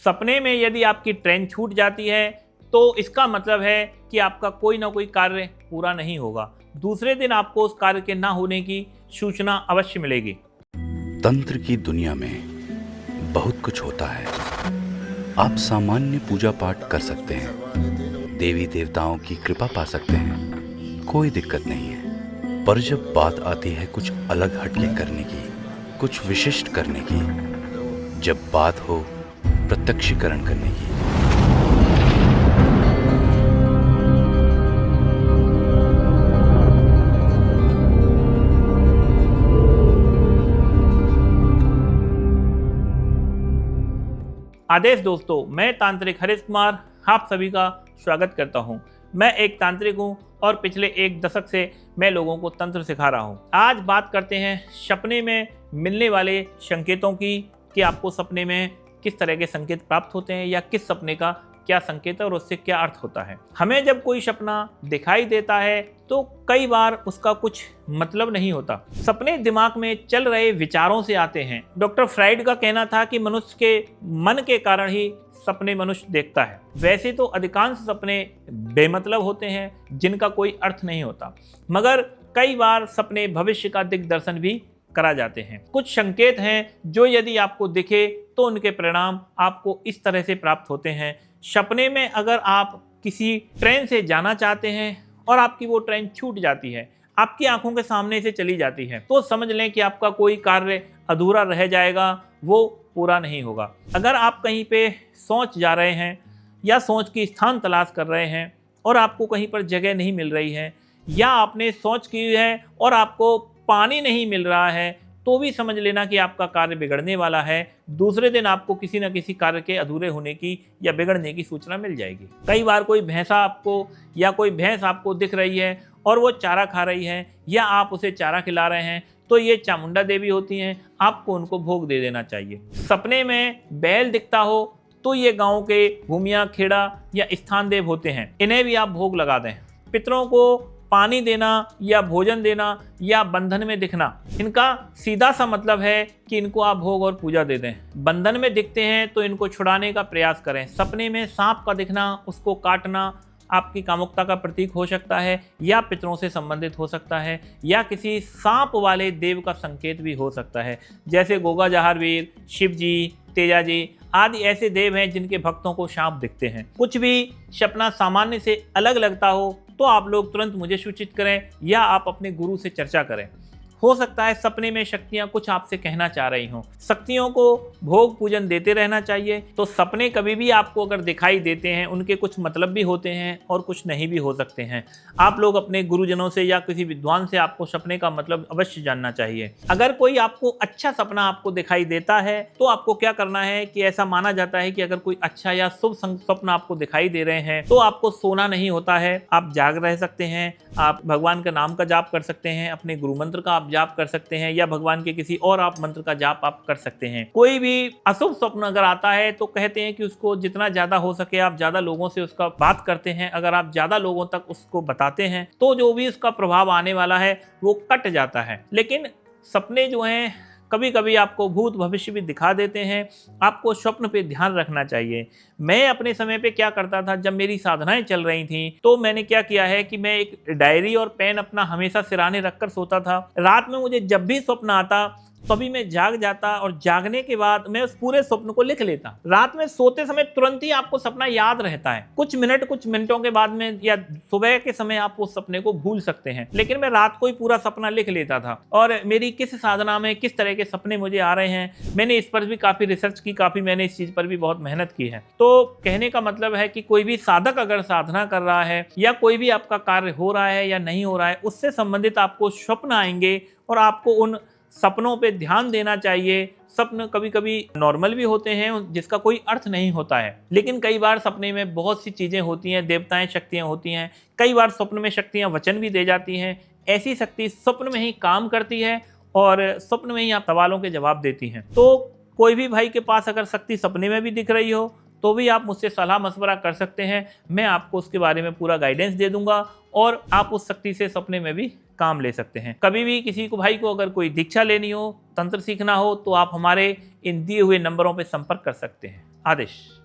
सपने में यदि आपकी ट्रेन छूट जाती है तो इसका मतलब है कि आपका कोई ना कोई कार्य पूरा नहीं होगा। दूसरे दिन आपको उस कार्य के ना होने की सूचना अवश्य मिलेगी। तंत्र की दुनिया में बहुत कुछ होता है। आप सामान्य पूजा पाठ कर सकते हैं, देवी देवताओं की कृपा पा सकते हैं, कोई दिक्कत नहीं है। पर जब बात आती है कुछ अलग हटके करने की, कुछ विशिष्ट करने की, जब बात हो प्रत्यक्षीकरण करने की, आदेश दोस्तों, मैं तांत्रिक हरीश कुमार आप सभी का स्वागत करता हूं। मैं एक तांत्रिक हूं और पिछले एक दशक से मैं लोगों को तंत्र सिखा रहा हूं। आज बात करते हैं सपने में मिलने वाले संकेतों की, कि आपको सपने में किस तरह के संकेत प्राप्त होते हैं या किस सपने का क्या संकेत है और उससे क्या अर्थ होता है। हमें जब कोई सपना दिखाई देता है तो कई बार उसका कुछ मतलब नहीं होता। सपने दिमाग में चल रहे विचारों से आते हैं। डॉक्टर फ्राइड का कहना था कि मनुष्य के मन के कारण ही सपने मनुष्य देखता है। वैसे तो अधिकांश सपने बेमतलब होते हैं, जिनका कोई अर्थ नहीं होता, मगर कई बार सपने भविष्य का दिग्दर्शन भी करा जाते हैं। कुछ संकेत हैं जो यदि आपको दिखे तो उनके परिणाम आपको इस तरह से प्राप्त होते हैं। सपने में अगर आप किसी ट्रेन से जाना चाहते हैं और आपकी वो ट्रेन छूट जाती है, आपकी आंखों के सामने से चली जाती है, तो समझ लें कि आपका कोई कार्य अधूरा रह जाएगा, वो पूरा नहीं होगा। अगर आप कहीं पे सोच जा रहे हैं या सोच की स्थान तलाश कर रहे हैं और आपको कहीं पर जगह नहीं मिल रही है, या आपने सोच की है और आपको पानी नहीं मिल रहा है, तो भी समझ लेना कि आपका कार्य बिगड़ने वाला है। दूसरे दिन आपको किसी न किसी कार्य के अधूरे होने की या बिगड़ने की सूचना मिल जाएगी। कई बार कोई भैंसा आपको या कोई भैंस आपको दिख रही है और वो चारा खा रही है या आप उसे चारा खिला रहे हैं, तो ये चामुंडा देवी होती हैं, आपको उनको भोग दे देना चाहिए। सपने में बैल दिखता हो तो ये गाँव के भूमिया, खेड़ा या स्थान देव होते हैं, इन्हें भी आप भोग लगा दें। पितरों को पानी देना या भोजन देना या बंधन में दिखना, इनका सीधा सा मतलब है कि इनको आप भोग और पूजा दे दें। बंधन में दिखते हैं तो इनको छुड़ाने का प्रयास करें। सपने में सांप का दिखना, उसको काटना आपकी कामुकता का प्रतीक हो सकता है या पितरों से संबंधित हो सकता है या किसी सांप वाले देव का संकेत भी हो सकता है, जैसे गोगा जहारवीर, शिव जी, तेजा जी आदि ऐसे देव हैं जिनके भक्तों को सांप दिखते हैं। कुछ भी सपना सामान्य से अलग लगता हो तो आप लोग तुरंत मुझे सूचित करें या आप अपने गुरु से चर्चा करें। हो सकता है सपने में शक्तियां कुछ आपसे कहना चाह रही हों। शक्तियों को भोग पूजन देते रहना चाहिए। तो सपने कभी भी आपको अगर दिखाई देते हैं, उनके कुछ मतलब भी होते हैं और कुछ नहीं भी हो सकते हैं। आप लोग अपने गुरुजनों से या किसी विद्वान से आपको सपने का मतलब अवश्य जानना चाहिए। अगर कोई आपको अच्छा सपना आपको दिखाई देता है तो आपको क्या करना है कि ऐसा माना जाता है कि अगर कोई अच्छा या शुभ स्वप्न आपको दिखाई दे रहे हैं तो आपको सोना नहीं होता है, आप जाग रह सकते हैं, आप भगवान का नाम का जाप कर सकते हैं, अपने गुरु मंत्र का जाप कर सकते हैं या भगवान के किसी और आप मंत्र का जाप आप कर सकते हैं। कोई भी अशुभ स्वप्न अगर आता है तो कहते हैं कि उसको जितना ज्यादा हो सके आप ज्यादा लोगों से उसका बात करते हैं। अगर आप ज्यादा लोगों तक उसको बताते हैं तो जो भी उसका प्रभाव आने वाला है वो कट जाता है। लेकिन सपने जो हैं कभी कभी आपको भूत भविष्य भी दिखा देते हैं। आपको स्वप्न पे ध्यान रखना चाहिए। मैं अपने समय पे क्या करता था, जब मेरी साधनाएं चल रही थी तो मैंने क्या किया है कि मैं एक डायरी और पेन अपना हमेशा सिराने रखकर सोता था। रात में मुझे जब भी स्वप्न आता तभी मैं जाग जाता और जागने के बाद मैं उस पूरे स्वप्न को लिख लेता। रात में सोते समय तुरंत ही आपको सपना याद रहता है। कुछ मिनटों के बाद में या सुबह के समय आप उस सपने को भूल सकते हैं, लेकिन मैं रात को ही पूरा सपना लिख लेता था। और मेरी किस साधना में किस तरह के सपने मुझे आ रहे हैं, मैंने इस पर भी काफी रिसर्च की, काफी मैंने इस चीज पर भी बहुत मेहनत की है। तो कहने का मतलब है कि कोई भी साधक अगर साधना कर रहा है या कोई भी आपका कार्य हो रहा है या नहीं हो रहा है, उससे संबंधित आपको स्वप्न आएंगे और आपको उन सपनों पे ध्यान देना चाहिए। स्वप्न कभी कभी नॉर्मल भी होते हैं जिसका कोई अर्थ नहीं होता है, लेकिन कई बार सपने में बहुत सी चीजें होती हैं, देवताएं, शक्तियां होती हैं। कई बार स्वप्न में शक्तियां वचन भी दे जाती हैं। ऐसी शक्ति स्वप्न में ही काम करती है और स्वप्न में ही आप सवालों के जवाब देती हैं। तो कोई भी भाई के पास अगर शक्ति सपने में भी दिख रही हो तो भी आप मुझसे सलाह मशवरा कर सकते हैं। मैं आपको उसके बारे में पूरा गाइडेंस दे दूंगा और आप उस शक्ति से सपने में भी काम ले सकते हैं। कभी भी किसी को भाई को अगर कोई दीक्षा लेनी हो, तंत्र सीखना हो, तो आप हमारे इन दिए हुए नंबरों पर संपर्क कर सकते हैं। आदेश।